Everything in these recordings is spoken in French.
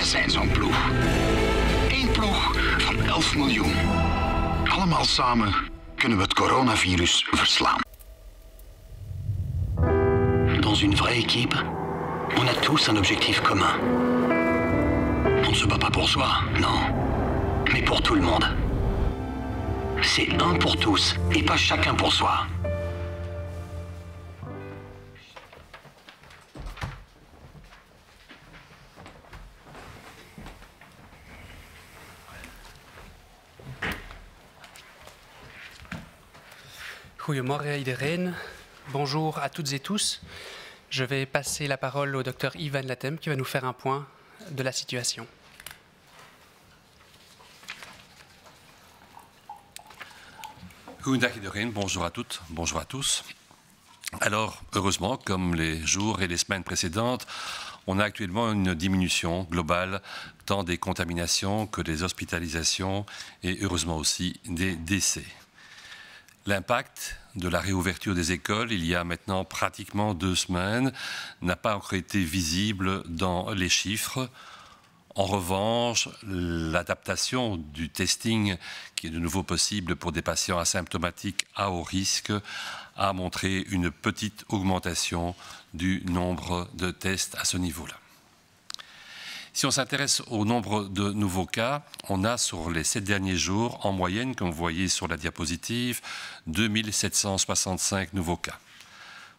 zijn zo'n ploeg. Eén ploeg van 11 miljoen. Allemaal samen kunnen we het coronavirus verslaan. Dans une vraie équipe, on a tous un objectif commun. On ne se bat pas pour soi, non, mais pour tout le monde. C'est un pour tous et pas chacun pour soi. Goedemorgen iedereen. Bonjour à toutes et tous. Je vais passer la parole au docteur Ivan Latem qui va nous faire un point de la situation. Goedendag iedereen, bonjour à toutes, bonjour à tous. Alors, heureusement, comme les jours et les semaines précédentes, on a actuellement une diminution globale tant des contaminations que des hospitalisations et heureusement aussi des décès. L'impact de la réouverture des écoles, il y a maintenant pratiquement 2 semaines, n'a pas encore été visible dans les chiffres. En revanche, l'adaptation du testing, qui est de nouveau possible pour des patients asymptomatiques à haut risque, a montré une petite augmentation du nombre de tests à ce niveau-là. Si on s'intéresse au nombre de nouveaux cas, on a sur les 7 derniers jours, en moyenne, comme vous voyez sur la diapositive, 2765 nouveaux cas.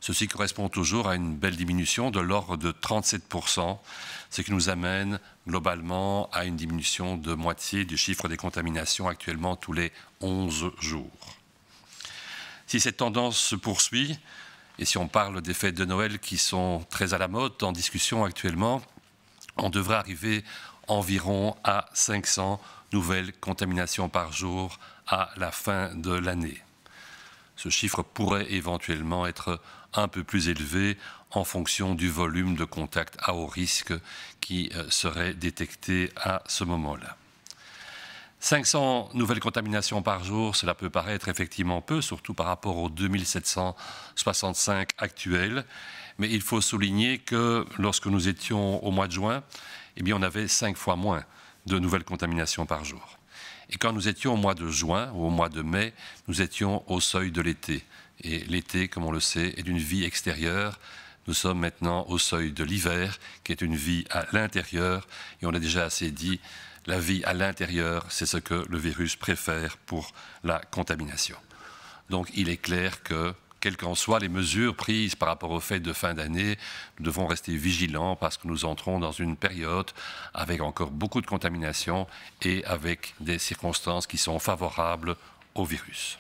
Ceci correspond toujours à une belle diminution de l'ordre de 37%, ce qui nous amène globalement à une diminution de moitié du chiffre des contaminations actuellement tous les 11 jours. Si cette tendance se poursuit, et si on parle des fêtes de Noël qui sont très à la mode, en discussion actuellement, on devrait arriver environ à 500 nouvelles contaminations par jour à la fin de l'année. Ce chiffre pourrait éventuellement être un peu plus élevé en fonction du volume de contacts à haut risque qui serait détecté à ce moment-là. 500 nouvelles contaminations par jour, cela peut paraître effectivement peu, surtout par rapport aux 2765 actuels. Mais il faut souligner que lorsque nous étions au mois de juin, eh bien, on avait 5 fois moins de nouvelles contaminations par jour. Et quand nous étions au mois de juin ou au mois de mai, nous étions au seuil de l'été. Et l'été, comme on le sait, est une vie extérieure. Nous sommes maintenant au seuil de l'hiver, qui est une vie à l'intérieur. Et on a déjà assez dit, la vie à l'intérieur, c'est ce que le virus préfère pour la contamination. Donc il est clair que, quelles qu'en soient les mesures prises par rapport aux fêtes de fin d'année, nous devons rester vigilants parce que nous entrons dans une période avec encore beaucoup de contamination et avec des circonstances qui sont favorables au virus.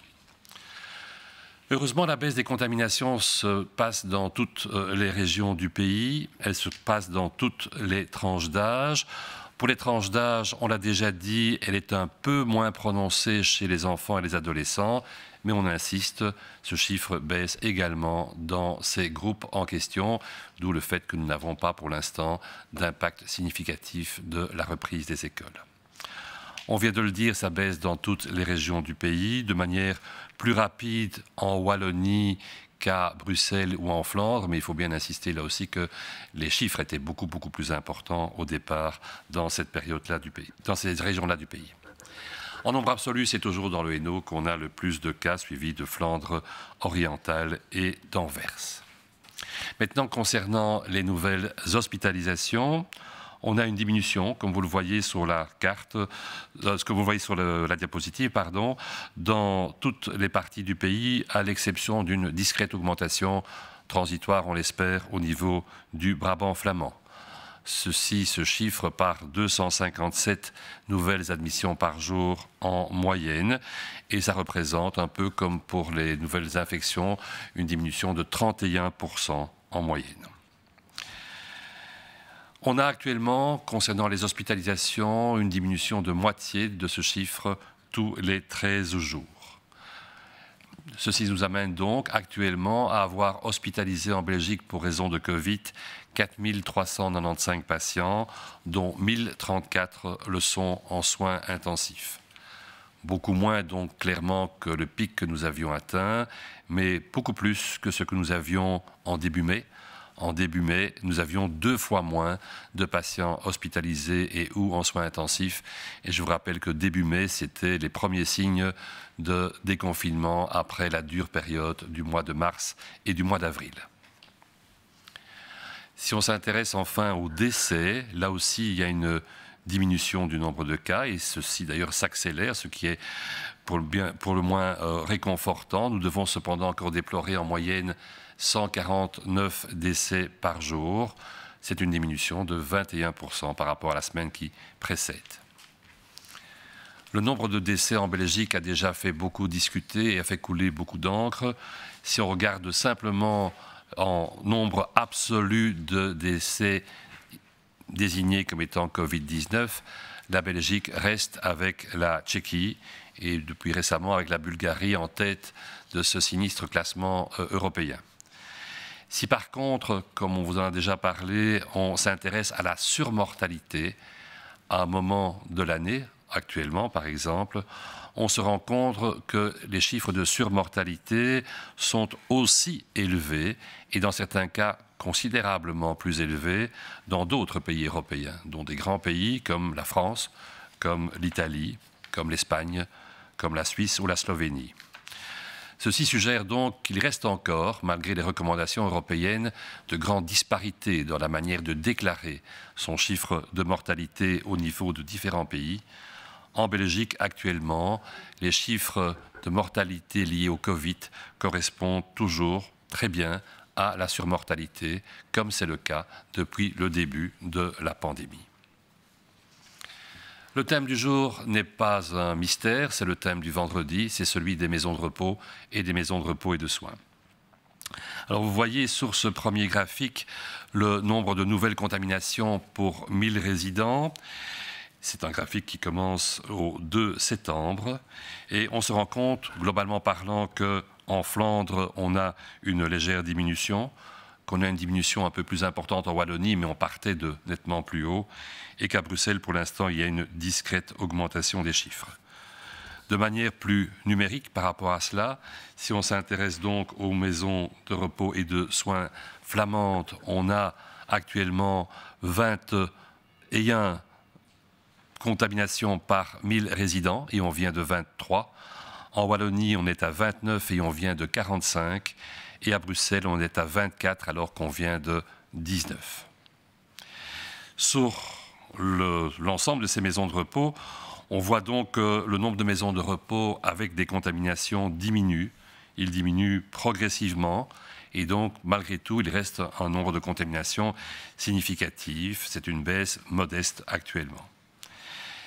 Heureusement, la baisse des contaminations se passe dans toutes les régions du pays, elle se passe dans toutes les tranches d'âge. Pour les tranches d'âge, on l'a déjà dit, elle est un peu moins prononcée chez les enfants et les adolescents, mais on insiste, ce chiffre baisse également dans ces groupes en question, d'où le fait que nous n'avons pas pour l'instant d'impact significatif de la reprise des écoles. On vient de le dire, ça baisse dans toutes les régions du pays, de manière plus rapide en Wallonie qu'à Bruxelles ou en Flandre, mais il faut bien insister là aussi que les chiffres étaient beaucoup plus importants au départ dans cette période-là du pays, dans ces régions-là du pays. En nombre absolu, c'est toujours dans le Hainaut qu'on a le plus de cas, suivi de Flandre orientale et d'Anvers. Maintenant, concernant les nouvelles hospitalisations, on a une diminution, comme vous le voyez sur la carte, ce que vous voyez sur la diapositive, pardon, dans toutes les parties du pays, à l'exception d'une discrète augmentation transitoire, on l'espère, au niveau du Brabant flamand. Ceci se chiffre par 257 nouvelles admissions par jour en moyenne et ça représente, un peu comme pour les nouvelles infections, une diminution de 31% en moyenne. On a actuellement, concernant les hospitalisations, une diminution de moitié de ce chiffre tous les 13 jours. Ceci nous amène donc actuellement à avoir hospitalisé en Belgique pour raison de Covid 4395 patients, dont 1034 le sont en soins intensifs. Beaucoup moins donc clairement que le pic que nous avions atteint, mais beaucoup plus que ce que nous avions en début mai, En début mai, nous avions 2 fois moins de patients hospitalisés et ou en soins intensifs. Et je vous rappelle que début mai, c'était les premiers signes de déconfinement après la dure période du mois de mars et du mois d'avril. Si on s'intéresse enfin aux décès, là aussi, il y a une diminution du nombre de cas et ceci d'ailleurs s'accélère, ce qui est pour le moins réconfortant. Nous devons cependant encore déplorer en moyenne 149 décès par jour. C'est une diminution de 21% par rapport à la semaine qui précède. Le nombre de décès en Belgique a déjà fait beaucoup discuter et a fait couler beaucoup d'encre. Si on regarde simplement en nombre absolu de décès désignés comme étant Covid-19, la Belgique reste avec la Tchéquie et depuis récemment avec la Bulgarie en tête de ce sinistre classement européen. Si par contre, comme on vous en a déjà parlé, on s'intéresse à la surmortalité à un moment de l'année, actuellement par exemple, on se rend compte que les chiffres de surmortalité sont aussi élevés et dans certains cas considérablement plus élevés dans d'autres pays européens, dont des grands pays comme la France, comme l'Italie, comme l'Espagne, comme la Suisse ou la Slovénie. Ceci suggère donc qu'il reste encore, malgré les recommandations européennes, de grandes disparités dans la manière de déclarer son chiffre de mortalité au niveau de différents pays. En Belgique, actuellement, les chiffres de mortalité liés au Covid correspondent toujours très bien à la surmortalité, comme c'est le cas depuis le début de la pandémie. Le thème du jour n'est pas un mystère, c'est le thème du vendredi, c'est celui des maisons de repos et des maisons de repos et de soins. Alors vous voyez sur ce premier graphique le nombre de nouvelles contaminations pour 1000 résidents. C'est un graphique qui commence au 2 septembre et on se rend compte, globalement parlant, qu'en Flandre, on a une légère diminution, qu'on a une diminution un peu plus importante en Wallonie, mais on partait de nettement plus haut, et qu'à Bruxelles, pour l'instant, il y a une discrète augmentation des chiffres. De manière plus numérique par rapport à cela, si on s'intéresse donc aux maisons de repos et de soins flamandes, on a actuellement 21 contaminations par 1000 résidents et on vient de 23. En Wallonie, on est à 29 et on vient de 45. Et à Bruxelles, on est à 24 alors qu'on vient de 19. Sur l'ensemble de ces maisons de repos, on voit donc que le nombre de maisons de repos avec des contaminations diminue. Il diminue progressivement et donc, malgré tout, il reste un nombre de contaminations significatif. C'est une baisse modeste actuellement.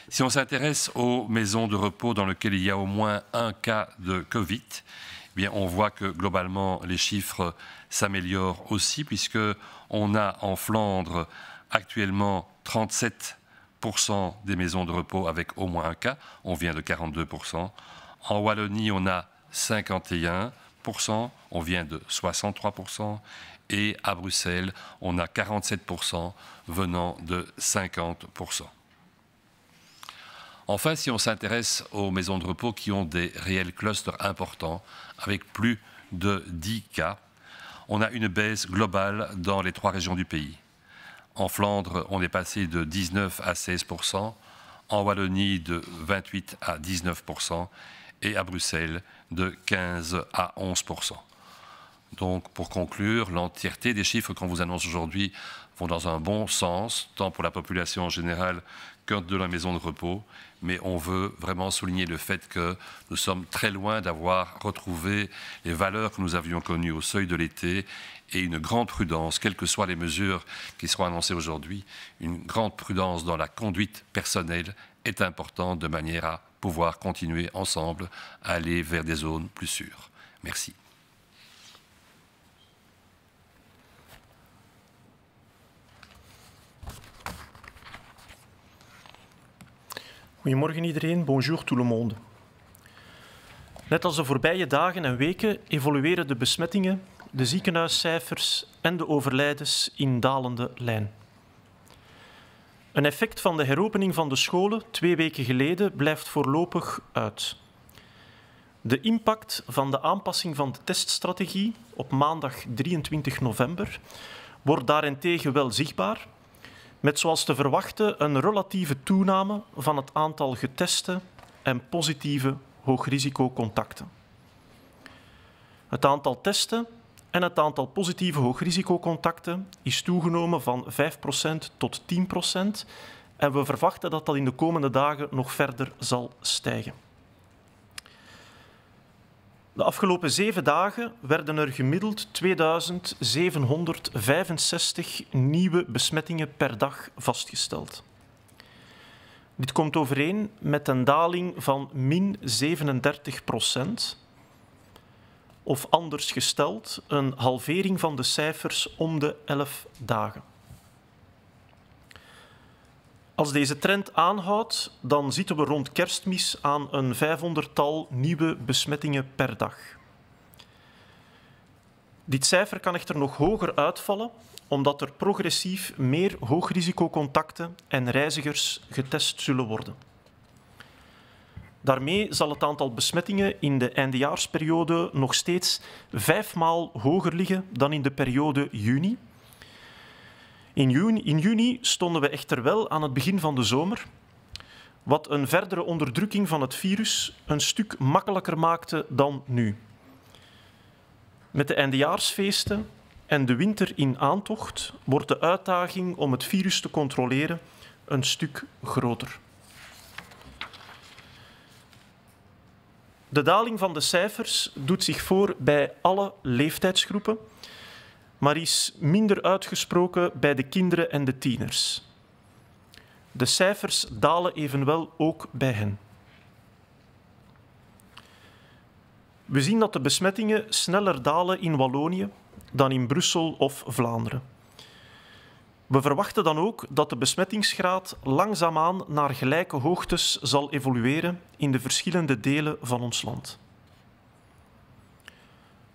Si on s'intéresse aux maisons de repos dans lesquelles il y a au moins un cas de Covid, eh bien, on voit que globalement les chiffres s'améliorent aussi puisqu'on a en Flandre actuellement 37% des maisons de repos avec au moins un cas, on vient de 42%. En Wallonie, on a 51%, on vient de 63%. Et à Bruxelles, on a 47% venant de 50%. Enfin, si on s'intéresse aux maisons de repos qui ont des réels clusters importants, avec plus de 10 cas, on a une baisse globale dans les 3 régions du pays. En Flandre, on est passé de 19 à 16%, en Wallonie de 28 à 19% et à Bruxelles de 15 à 11%. Donc, pour conclure, l'entièreté des chiffres qu'on vous annonce aujourd'hui vont dans un bon sens, tant pour la population en général que de la maison de repos, mais on veut vraiment souligner le fait que nous sommes très loin d'avoir retrouvé les valeurs que nous avions connues au seuil de l'été et une grande prudence, quelles que soient les mesures qui seront annoncées aujourd'hui, une grande prudence dans la conduite personnelle est importante de manière à pouvoir continuer ensemble à aller vers des zones plus sûres. Merci. Goedemorgen iedereen, bonjour tout le monde. Net als de voorbije dagen en weken evolueren de besmettingen, de ziekenhuiscijfers en de overlijdens in dalende lijn. Een effect van de heropening van de scholen 2 weken geleden blijft voorlopig uit. De impact van de aanpassing van de teststrategie op maandag 23 november wordt daarentegen wel zichtbaar, met zoals te verwachten een relatieve toename van het aantal geteste en positieve hoogrisicocontacten. Het aantal testen en het aantal positieve hoogrisicocontacten is toegenomen van 5% tot 10% en we verwachten dat dat in de komende dagen nog verder zal stijgen. De afgelopen 7 dagen werden er gemiddeld 2765 nieuwe besmettingen per dag vastgesteld. Dit komt overeen met een daling van min 37%, of anders gesteld, een halvering van de cijfers om de 11 dagen. Als deze trend aanhoudt, dan zitten we rond Kerstmis aan een 500-tal nieuwe besmettingen per dag. Dit cijfer kan echter nog hoger uitvallen, omdat er progressief meer hoogrisicocontacten en reizigers getest zullen worden. Daarmee zal het aantal besmettingen in de eindejaarsperiode nog steeds 5 maal hoger liggen dan in de periode juni. In juni stonden we echter wel aan het begin van de zomer, wat een verdere onderdrukking van het virus een stuk makkelijker maakte dan nu. Met de eindejaarsfeesten en de winter in aantocht wordt de uitdaging om het virus te controleren een stuk groter. De daling van de cijfers doet zich voor bij alle leeftijdsgroepen, maar is minder uitgesproken bij de kinderen en de tieners. De cijfers dalen evenwel ook bij hen. We zien dat de besmettingen sneller dalen in Wallonië dan in Brussel of Vlaanderen. We verwachten dan ook dat de besmettingsgraad langzaamaan naar gelijke hoogtes zal evolueren in de verschillende delen van ons land.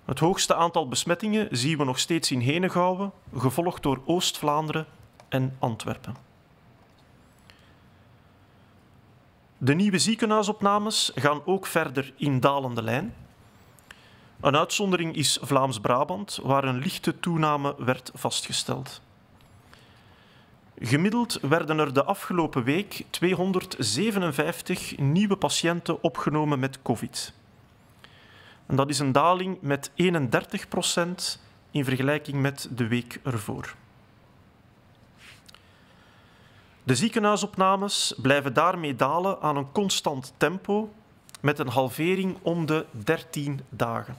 Het hoogste aantal besmettingen zien we nog steeds in Henegouwen, gevolgd door Oost-Vlaanderen en Antwerpen. De nieuwe ziekenhuisopnames gaan ook verder in dalende lijn. Een uitzondering is Vlaams-Brabant, waar een lichte toename werd vastgesteld. Gemiddeld werden er de afgelopen week 257 nieuwe patiënten opgenomen met COVID. En dat is een daling met 31% in vergelijking met de week ervoor. De ziekenhuisopnames blijven daarmee dalen aan een constant tempo met een halvering om de 13 dagen.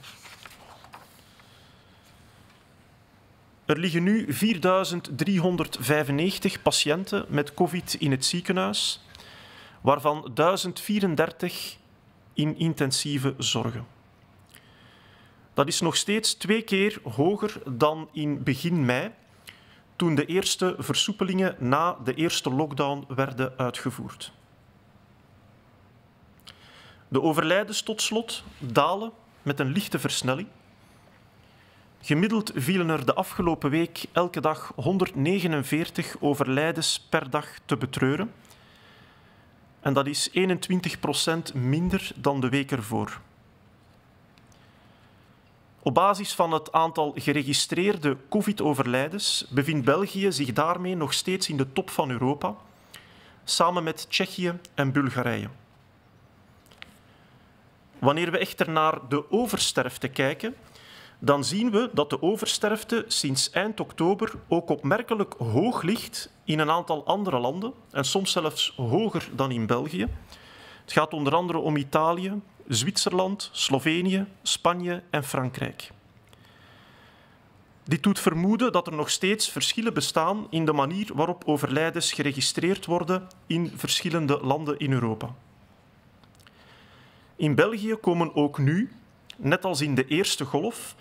Er liggen nu 4.395 patiënten met COVID in het ziekenhuis, waarvan 1034 in intensieve zorgen. Dat is nog steeds 2 keer hoger dan in begin mei, toen de eerste versoepelingen na de eerste lockdown werden uitgevoerd. De overlijdens tot slot dalen met een lichte versnelling. Gemiddeld vielen er de afgelopen week elke dag 149 overlijdens per dag te betreuren. En dat is 21% minder dan de week ervoor. Op basis van het aantal geregistreerde COVID-overlijdens bevindt België zich daarmee nog steeds in de top van Europa, samen met Tsjechië en Bulgarije. Wanneer we echter naar de oversterfte kijken, dan zien we dat de oversterfte sinds eind oktober ook opmerkelijk hoog ligt in een aantal andere landen en soms zelfs hoger dan in België. Het gaat onder andere om Italië, Zwitserland, Slovenië, Spanje en Frankrijk. Dit doet vermoeden dat er nog steeds verschillen bestaan in de manier waarop overlijdens geregistreerd worden in verschillende landen in Europa. In België komen ook nu, net als in de eerste golf,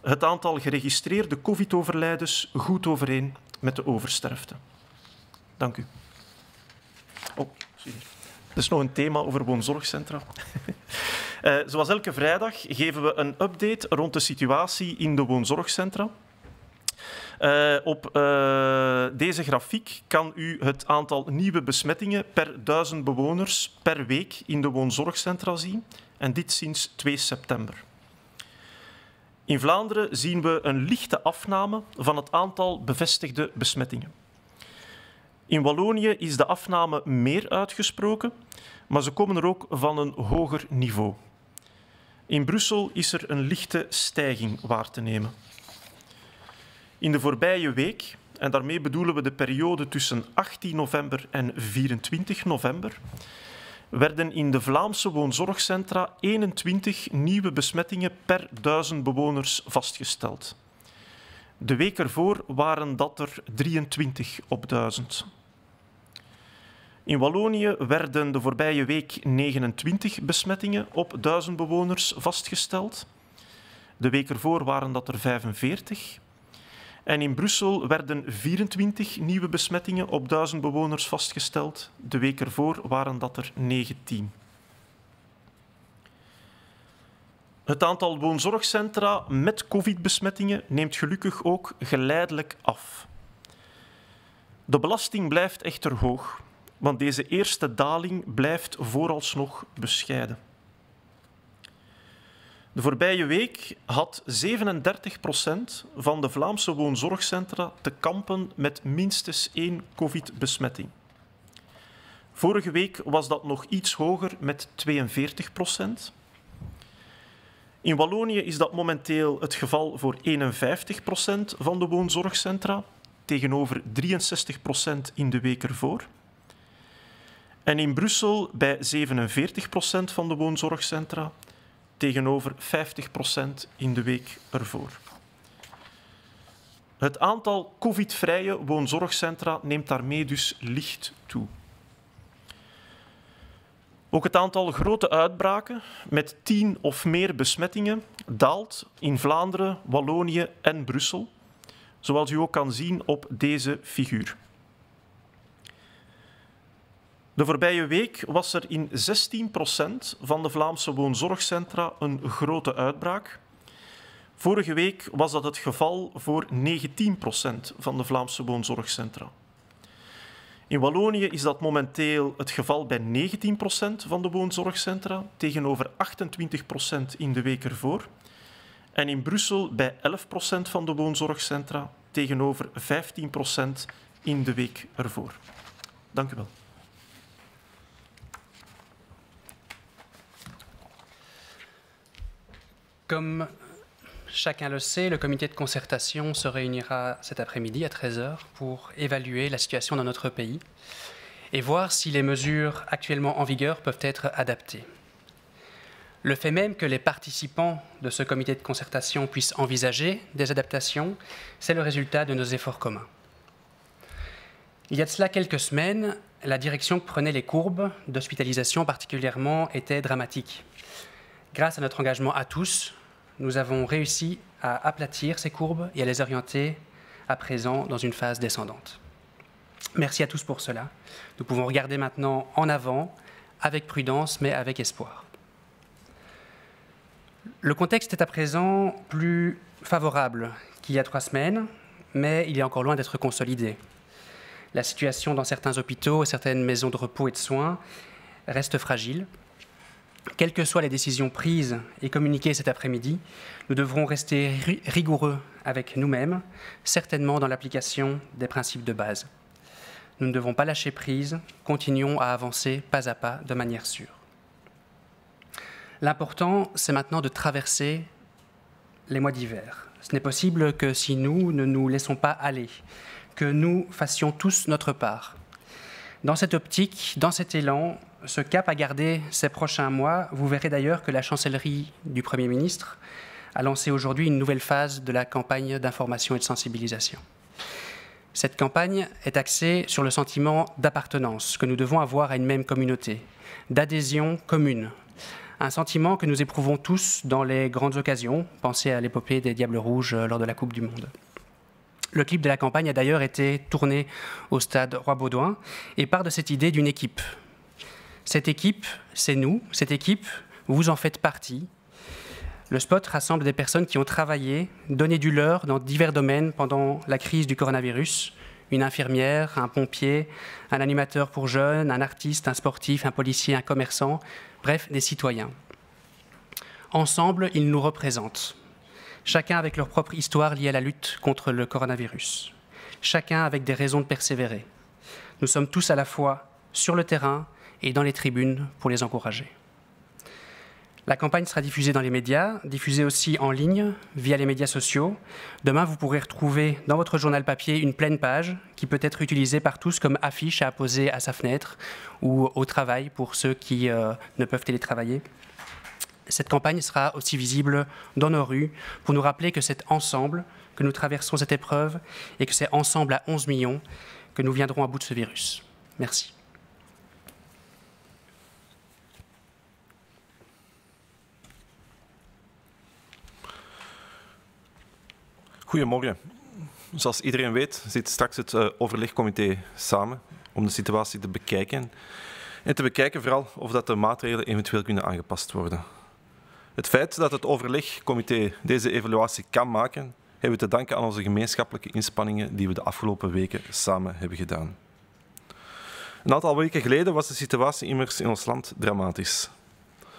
het aantal geregistreerde COVID-overlijdens goed overeen met de oversterfte. Dank u. Oh, sorry. Er is nog een thema over woonzorgcentra. Zoals elke vrijdag geven we een update rond de situatie in de woonzorgcentra. Op deze grafiek kan u het aantal nieuwe besmettingen per 1000 bewoners per week in de woonzorgcentra zien. En dit sinds 2 september. In Vlaanderen zien we een lichte afname van het aantal bevestigde besmettingen. In Wallonië is de afname meer uitgesproken, maar ze komen er ook van een hoger niveau. In Brussel is er een lichte stijging waar te nemen. In de voorbije week, en daarmee bedoelen we de periode tussen 18 november en 24 november, werden in de Vlaamse woonzorgcentra 21 nieuwe besmettingen per 1000 bewoners vastgesteld. De week ervoor waren dat er 23 op 1000. In Wallonië werden de voorbije week 29 besmettingen op 1000 bewoners vastgesteld. De week ervoor waren dat er 45. En in Brussel werden 24 nieuwe besmettingen op 1000 bewoners vastgesteld. De week ervoor waren dat er 19. Het aantal woonzorgcentra met covid-besmettingen neemt gelukkig ook geleidelijk af. De belasting blijft echter hoog, want deze eerste daling blijft vooralsnog bescheiden. De voorbije week had 37% van de Vlaamse woonzorgcentra te kampen met minstens 1 covid-besmetting. Vorige week was dat nog iets hoger met 42%. In Wallonië is dat momenteel het geval voor 51% van de woonzorgcentra, tegenover 63% in de week ervoor. En in Brussel bij 47% van de woonzorgcentra, tegenover 50% in de week ervoor. Het aantal covid-vrije woonzorgcentra neemt daarmee dus licht toe. Ook het aantal grote uitbraken met 10 of meer besmettingen daalt in Vlaanderen, Wallonië en Brussel, zoals u ook kan zien op deze figuur. De voorbije week was er in 16% van de Vlaamse woonzorgcentra een grote uitbraak. Vorige week was dat het geval voor 19% van de Vlaamse woonzorgcentra. In Wallonië is dat momenteel het geval bij 19% van de woonzorgcentra, tegenover 28% in de week ervoor. En in Brussel bij 11% van de woonzorgcentra, tegenover 15% in de week ervoor. Dank u wel. Comme chacun le sait, le comité de concertation se réunira cet après-midi à 13 h pour évaluer la situation dans notre pays et voir si les mesures actuellement en vigueur peuvent être adaptées. Le fait même que les participants de ce comité de concertation puissent envisager des adaptations, c'est le résultat de nos efforts communs. Il y a de cela quelques semaines, la direction que prenaient les courbes d'hospitalisation particulièrement était dramatique. Grâce à notre engagement à tous, nous avons réussi à aplatir ces courbes et à les orienter à présent dans une phase descendante. Merci à tous pour cela. Nous pouvons regarder maintenant en avant, avec prudence, mais avec espoir. Le contexte est à présent plus favorable qu'il y a 3 semaines, mais il est encore loin d'être consolidé. La situation dans certains hôpitaux et certaines maisons de repos et de soins reste fragile. Quelles que soient les décisions prises et communiquées cet après-midi, nous devrons rester rigoureux avec nous-mêmes, certainement dans l'application des principes de base. Nous ne devons pas lâcher prise, continuons à avancer pas à pas de manière sûre. L'important, c'est maintenant de traverser les mois d'hiver. Ce n'est possible que si nous ne nous laissons pas aller, que nous fassions tous notre part. Dans cette optique, dans cet élan, ce cap à garder ces prochains mois, vous verrez d'ailleurs que la chancellerie du Premier ministre a lancé aujourd'hui une nouvelle phase de la campagne d'information et de sensibilisation. Cette campagne est axée sur le sentiment d'appartenance que nous devons avoir à une même communauté, d'adhésion commune, un sentiment que nous éprouvons tous dans les grandes occasions. Pensez à l'épopée des Diables Rouges lors de la Coupe du Monde. Le clip de la campagne a d'ailleurs été tourné au stade Roi-Baudouin et part de cette idée d'une équipe. Cette équipe, c'est nous. Cette équipe, vous en faites partie. Le spot rassemble des personnes qui ont travaillé, donné du leur dans divers domaines pendant la crise du coronavirus. Une infirmière, un pompier, un animateur pour jeunes, un artiste, un sportif, un policier, un commerçant, bref, des citoyens. Ensemble, ils nous représentent. chacun avec leur propre histoire liée à la lutte contre le coronavirus, chacun avec des raisons de persévérer. Nous sommes tous à la fois sur le terrain et dans les tribunes pour les encourager. La campagne sera diffusée dans les médias, diffusée aussi en ligne, via les médias sociaux. Demain, vous pourrez retrouver dans votre journal papier une pleine page qui peut être utilisée par tous comme affiche à apposer à sa fenêtre ou au travail pour ceux qui ne peuvent télétravailler. Cette campagne sera aussi visible dans nos rues pour nous rappeler que c'est ensemble que nous traversons cette épreuve et que c'est ensemble à 11 millions que nous viendrons à bout de ce virus. Merci. Goedemorgen. Zoals iedereen weet zit straks het overlegcomité samen om de situatie te bekijken. En te bekijken vooral of dat de maatregelen eventueel kunnen aangepast worden. Het feit dat het overlegcomité deze evaluatie kan maken, hebben we te danken aan onze gemeenschappelijke inspanningen die we de afgelopen weken samen hebben gedaan. Een aantal weken geleden was de situatie immers in ons land dramatisch.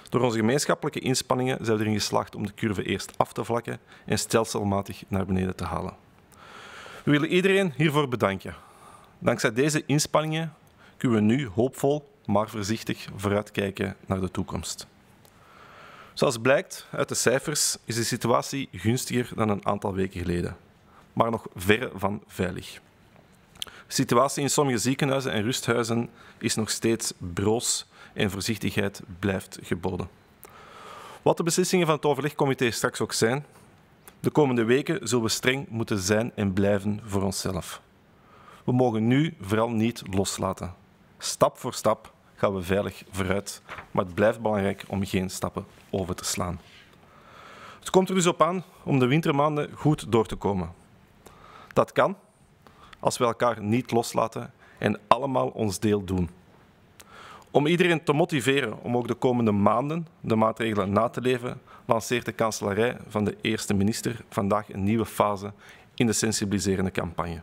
Door onze gemeenschappelijke inspanningen zijn we erin geslaagd om de curve eerst af te vlakken en stelselmatig naar beneden te halen. We willen iedereen hiervoor bedanken. Dankzij deze inspanningen kunnen we nu hoopvol, maar voorzichtig vooruitkijken naar de toekomst. Zoals blijkt uit de cijfers is de situatie gunstiger dan een aantal weken geleden, maar nog verre van veilig. De situatie in sommige ziekenhuizen en rusthuizen is nog steeds broos en voorzichtigheid blijft geboden. Wat de beslissingen van het overlegcomité straks ook zijn, de komende weken zullen we streng moeten zijn en blijven voor onszelf. We mogen nu vooral niet loslaten. Stap voor stap gaan we veilig vooruit, maar het blijft belangrijk om geen stappen over te slaan. Het komt er dus op aan om de wintermaanden goed door te komen. Dat kan als we elkaar niet loslaten en allemaal ons deel doen. Om iedereen te motiveren om ook de komende maanden de maatregelen na te leven, lanceert de kanselarij van de eerste minister vandaag een nieuwe fase in de sensibiliserende campagne.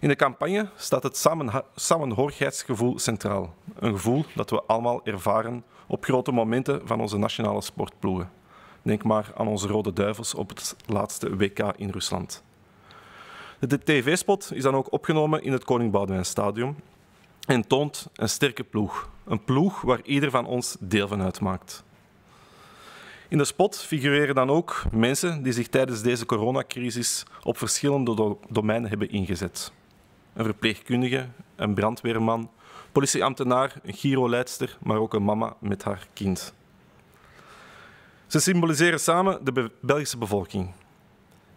In de campagne staat het samenhorigheidsgevoel centraal. Een gevoel dat we allemaal ervaren op grote momenten van onze nationale sportploegen. Denk maar aan onze Rode Duivels op het laatste WK in Rusland. De tv-spot is dan ook opgenomen in het Koning Boudewijn Stadion en toont een sterke ploeg. Een ploeg waar ieder van ons deel van uitmaakt. In de spot figureren dan ook mensen die zich tijdens deze coronacrisis op verschillende domeinen hebben ingezet. Een verpleegkundige, een brandweerman, politieambtenaar, een Giro-leidster, maar ook een mama met haar kind. Ze symboliseren samen de Belgische bevolking.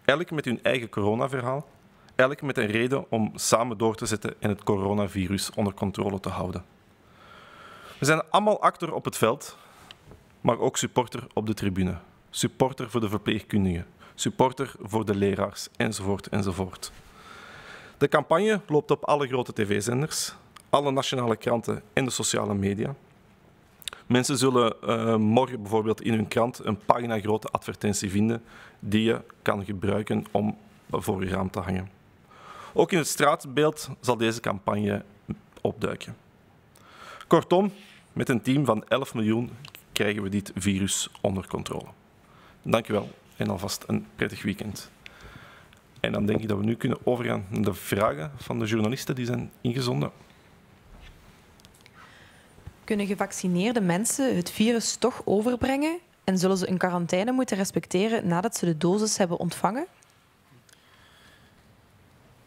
Elk met hun eigen coronaverhaal, elk met een reden om samen door te zetten en het coronavirus onder controle te houden. We zijn allemaal acteur op het veld, maar ook supporter op de tribune. Supporter voor de verpleegkundigen, supporter voor de leraars, enzovoort, enzovoort. De campagne loopt op alle grote tv-zenders, alle nationale kranten en de sociale media. Mensen zullen morgen bijvoorbeeld in hun krant een pagina-grote advertentie vinden die je kan gebruiken om voor je raam te hangen. Ook in het straatbeeld zal deze campagne opduiken. Kortom, met een team van 11 miljoen krijgen we dit virus onder controle. Dank u wel en alvast een prettig weekend. En dan denk ik dat we nu kunnen overgaan naar de vragen van de journalisten die zijn ingezonden. Kunnen gevaccineerde mensen het virus toch overbrengen en zullen ze een quarantaine moeten respecteren nadat ze de dosis hebben ontvangen?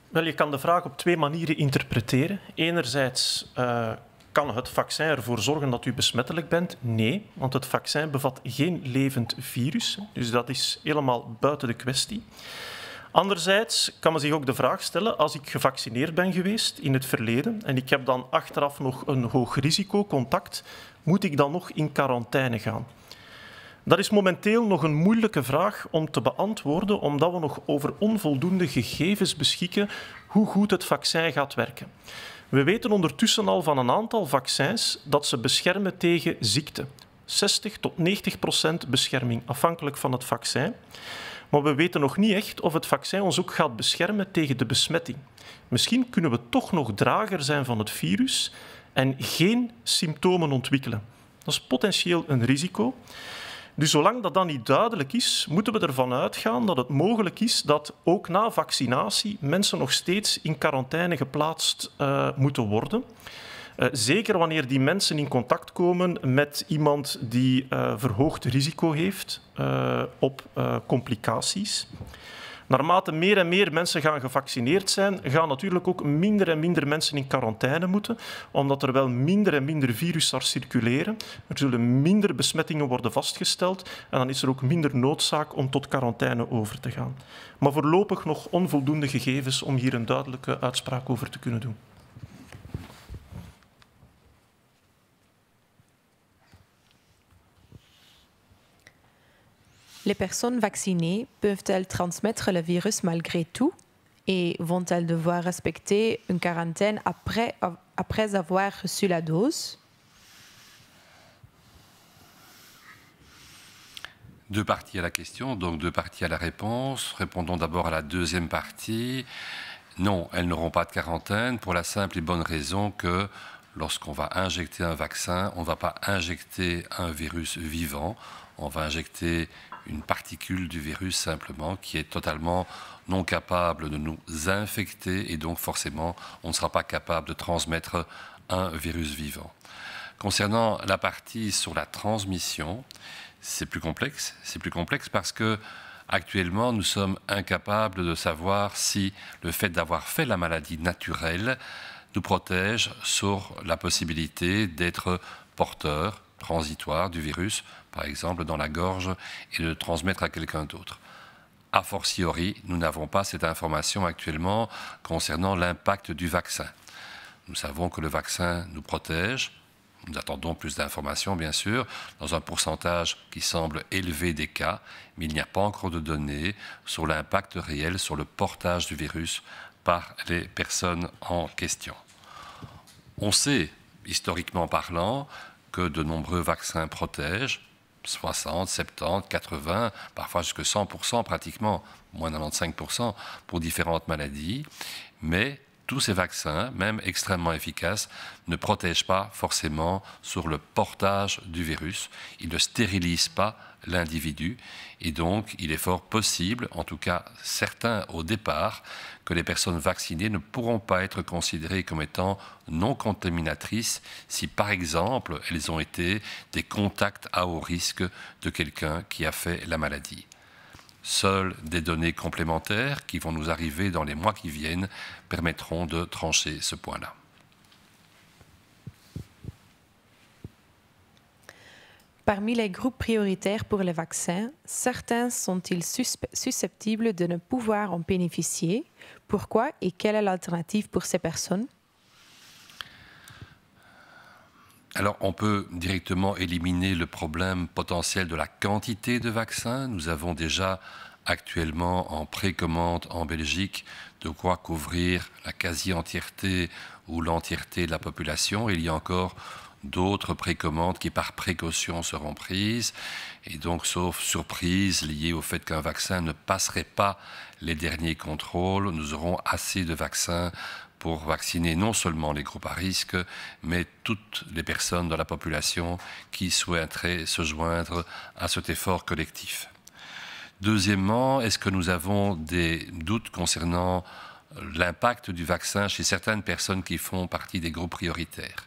Wel, je kan de vraag op twee manieren interpreteren. Enerzijds kan het vaccin ervoor zorgen dat u besmettelijk bent? Nee, want het vaccin bevat geen levend virus. Dus dat is helemaal buiten de kwestie. Anderzijds kan men zich ook de vraag stellen, als ik gevaccineerd ben geweest in het verleden en ik heb dan achteraf nog een hoog risicocontact, moet ik dan nog in quarantaine gaan? Dat is momenteel nog een moeilijke vraag om te beantwoorden, omdat we nog over onvoldoende gegevens beschikken hoe goed het vaccin gaat werken. We weten ondertussen al van een aantal vaccins dat ze beschermen tegen ziekte. 60 tot 90% bescherming, afhankelijk van het vaccin. Maar we weten nog niet echt of het vaccin ons ook gaat beschermen tegen de besmetting. Misschien kunnen we toch nog drager zijn van het virus en geen symptomen ontwikkelen. Dat is potentieel een risico. Dus zolang dat niet duidelijk is, moeten we ervan uitgaan dat het mogelijk is dat ook na vaccinatie mensen nog steeds in quarantaine geplaatst moeten worden. Zeker wanneer die mensen in contact komen met iemand die verhoogd risico heeft op complicaties. Naarmate meer en meer mensen gaan gevaccineerd zijn, gaan natuurlijk ook minder en minder mensen in quarantaine moeten, omdat er wel minder en minder virussen circuleren. Er zullen minder besmettingen worden vastgesteld en dan is er ook minder noodzaak om tot quarantaine over te gaan. Maar voorlopig nog onvoldoende gegevens om hier een duidelijke uitspraak over te kunnen doen. Les personnes vaccinées peuvent-elles transmettre le virus malgré tout et vont-elles devoir respecter une quarantaine après avoir reçu la dose? Deux parties à la question, donc deux parties à la réponse. Répondons d'abord à la deuxième partie. Non, elles n'auront pas de quarantaine pour la simple et bonne raison que lorsqu'on va injecter un vaccin, on ne va pas injecter un virus vivant, on va injecter une particule du virus simplement qui est totalement non capable de nous infecter et donc forcément on ne sera pas capable de transmettre un virus vivant. Concernant la partie sur la transmission, c'est plus complexe parce que actuellement nous sommes incapables de savoir si le fait d'avoir fait la maladie naturelle nous protège sur la possibilité d'être porteur transitoire du virus, par exemple dans la gorge, et de le transmettre à quelqu'un d'autre. A fortiori, nous n'avons pas cette information actuellement concernant l'impact du vaccin. Nous savons que le vaccin nous protège. Nous attendons plus d'informations, bien sûr, dans un pourcentage qui semble élevé des cas, mais il n'y a pas encore de données sur l'impact réel sur le portage du virus par les personnes en question. On sait, historiquement parlant, que de nombreux vaccins protègent, 60, 70, 80, parfois jusqu'à 100% pratiquement, moins de 95% pour différentes maladies, mais tous ces vaccins, même extrêmement efficaces, ne protègent pas forcément sur le portage du virus. Ils ne stérilisent pas l'individu et donc il est fort possible, en tout cas certains au départ, que les personnes vaccinées ne pourront pas être considérées comme étant non contaminatrices si par exemple elles ont été des contacts à haut risque de quelqu'un qui a fait la maladie. Seules des données complémentaires qui vont nous arriver dans les mois qui viennent permettront de trancher ce point-là. Parmi les groupes prioritaires pour les vaccins, certains sont-ils susceptibles de ne pouvoir en bénéficier? Pourquoi et quelle est l'alternative pour ces personnes? Alors, on peut directement éliminer le problème potentiel de la quantité de vaccins. Nous avons déjà actuellement en précommande en Belgique de quoi couvrir la quasi-entièreté ou l'entièreté de la population. Il y a encore d'autres précommandes qui, par précaution, seront prises. Et donc, sauf surprise liée au fait qu'un vaccin ne passerait pas les derniers contrôles, nous aurons assez de vaccins pour vacciner non seulement les groupes à risque, mais toutes les personnes dans la population qui souhaiteraient se joindre à cet effort collectif. Deuxièmement, est-ce que nous avons des doutes concernant l'impact du vaccin chez certaines personnes qui font partie des groupes prioritaires?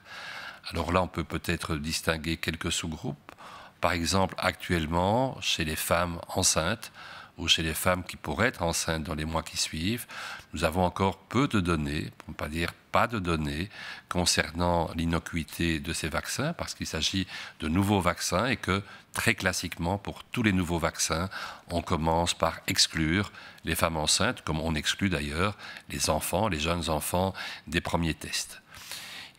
Alors là, on peut peut-être distinguer quelques sous-groupes. Par exemple, actuellement, chez les femmes enceintes, ou chez les femmes qui pourraient être enceintes dans les mois qui suivent, nous avons encore peu de données, pour ne pas dire pas de données, concernant l'innocuité de ces vaccins, parce qu'il s'agit de nouveaux vaccins et que, très classiquement, pour tous les nouveaux vaccins, on commence par exclure les femmes enceintes, comme on exclut d'ailleurs les enfants, les jeunes enfants, des premiers tests.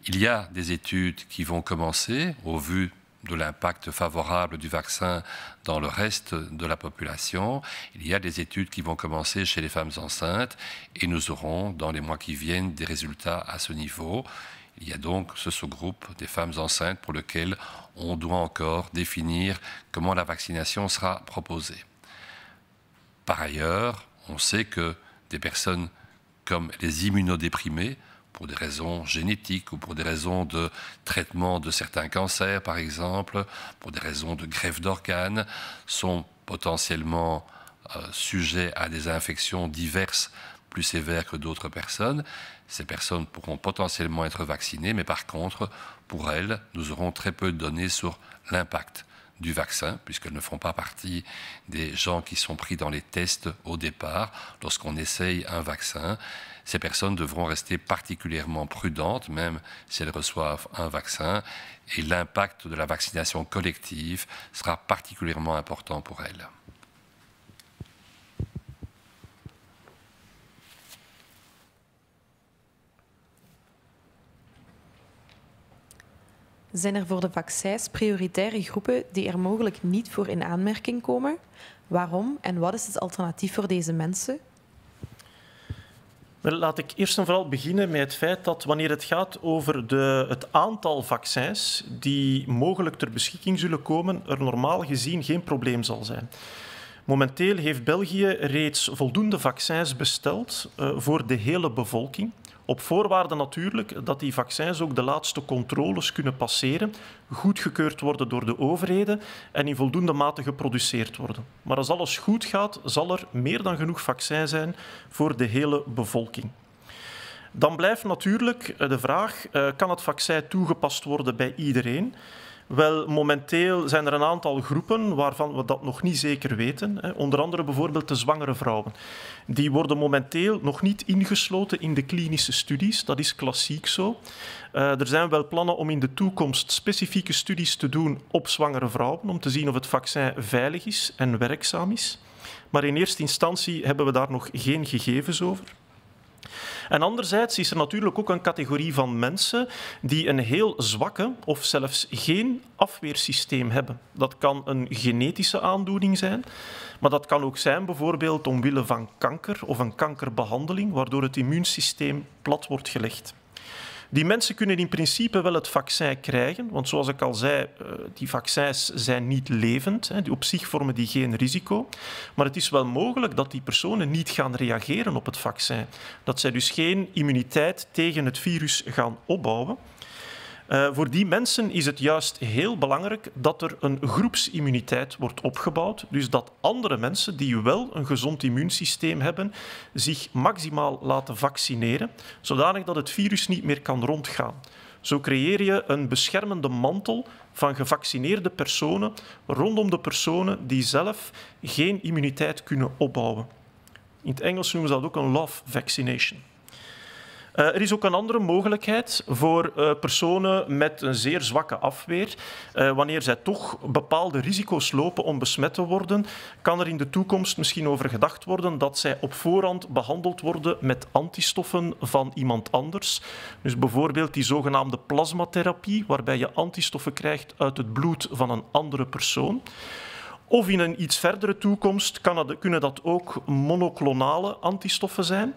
Il y a des études qui vont commencer, au vu de l'impact favorable du vaccin dans le reste de la population. Il y a des études qui vont commencer chez les femmes enceintes et nous aurons dans les mois qui viennent des résultats à ce niveau. Il y a donc ce sous-groupe des femmes enceintes pour lequel on doit encore définir comment la vaccination sera proposée. Par ailleurs, on sait que des personnes comme les immunodéprimés pour des raisons génétiques ou pour des raisons de traitement de certains cancers, par exemple, pour des raisons de greffe d'organes, sont potentiellement sujets à des infections diverses plus sévères que d'autres personnes. Ces personnes pourront potentiellement être vaccinées, mais par contre, pour elles, nous aurons très peu de données sur l'impact du vaccin, puisqu'elles ne font pas partie des gens qui sont pris dans les tests au départ. Lorsqu'on essaye un vaccin, ces personnes devront rester particulièrement prudentes, même si elles reçoivent un vaccin, et l'impact de la vaccination collective sera particulièrement important pour elles. Zijn er voor de vaccins prioritaire groepen die er mogelijk niet voor in aanmerking komen? Waarom en wat is het alternatief voor deze mensen? Wel, laat ik eerst en vooral beginnen met het feit dat wanneer het gaat over het aantal vaccins die mogelijk ter beschikking zullen komen, er normaal gezien geen probleem zal zijn. Momenteel heeft België reeds voldoende vaccins besteld voor de hele bevolking. Op voorwaarde natuurlijk dat die vaccins ook de laatste controles kunnen passeren, goedgekeurd worden door de overheden en in voldoende mate geproduceerd worden. Maar als alles goed gaat, zal er meer dan genoeg vaccin zijn voor de hele bevolking. Dan blijft natuurlijk de vraag, kan het vaccin toegepast worden bij iedereen? Wel, momenteel zijn er een aantal groepen waarvan we dat nog niet zeker weten. Onder andere bijvoorbeeld de zwangere vrouwen. Die worden momenteel nog niet ingesloten in de klinische studies. Dat is klassiek zo. Er zijn wel plannen om in de toekomst specifieke studies te doen op zwangere vrouwen, om te zien of het vaccin veilig is en werkzaam is. Maar in eerste instantie hebben we daar nog geen gegevens over. En anderzijds is er natuurlijk ook een categorie van mensen die een heel zwakke of zelfs geen afweersysteem hebben. Dat kan een genetische aandoening zijn, maar dat kan ook zijn bijvoorbeeld omwille van kanker of een kankerbehandeling, waardoor het immuunsysteem plat wordt gelegd. Die mensen kunnen in principe wel het vaccin krijgen, want zoals ik al zei, die vaccins zijn niet levend. Op zich vormen die geen risico. Maar het is wel mogelijk dat die personen niet gaan reageren op het vaccin. Dat zij dus geen immuniteit tegen het virus gaan opbouwen. Voor die mensen is het juist heel belangrijk dat er een groepsimmuniteit wordt opgebouwd. Dus dat andere mensen die wel een gezond immuunsysteem hebben, zich maximaal laten vaccineren, zodanig dat het virus niet meer kan rondgaan. Zo creëer je een beschermende mantel van gevaccineerde personen rondom de personen die zelf geen immuniteit kunnen opbouwen. In het Engels noemen ze dat ook een love vaccination. Er is ook een andere mogelijkheid voor personen met een zeer zwakke afweer. Wanneer zij toch bepaalde risico's lopen om besmet te worden, kan er in de toekomst misschien over gedacht worden dat zij op voorhand behandeld worden met antistoffen van iemand anders. Dus bijvoorbeeld die zogenaamde plasmatherapie, waarbij je antistoffen krijgt uit het bloed van een andere persoon. Of in een iets verdere toekomst kunnen dat ook monoclonale antistoffen zijn.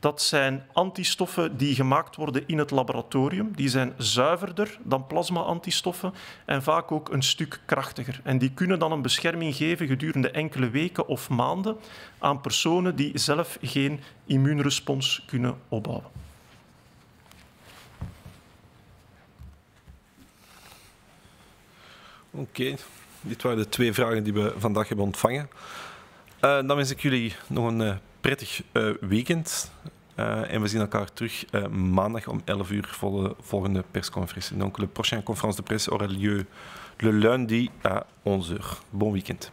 Dat zijn antistoffen die gemaakt worden in het laboratorium. Die zijn zuiverder dan plasma-antistoffen en vaak ook een stuk krachtiger. En die kunnen dan een bescherming geven gedurende enkele weken of maanden aan personen die zelf geen immuunrespons kunnen opbouwen. Oké, dit waren de 2 vragen die we vandaag hebben ontvangen. Dan wens ik jullie nog een prettig weekend. En we zien elkaar terug maandag om 11 uur voor de volgende persconferentie. Donc, la prochaine conférence de presse aura lieu le lundi à 11 heures. Bon week-end.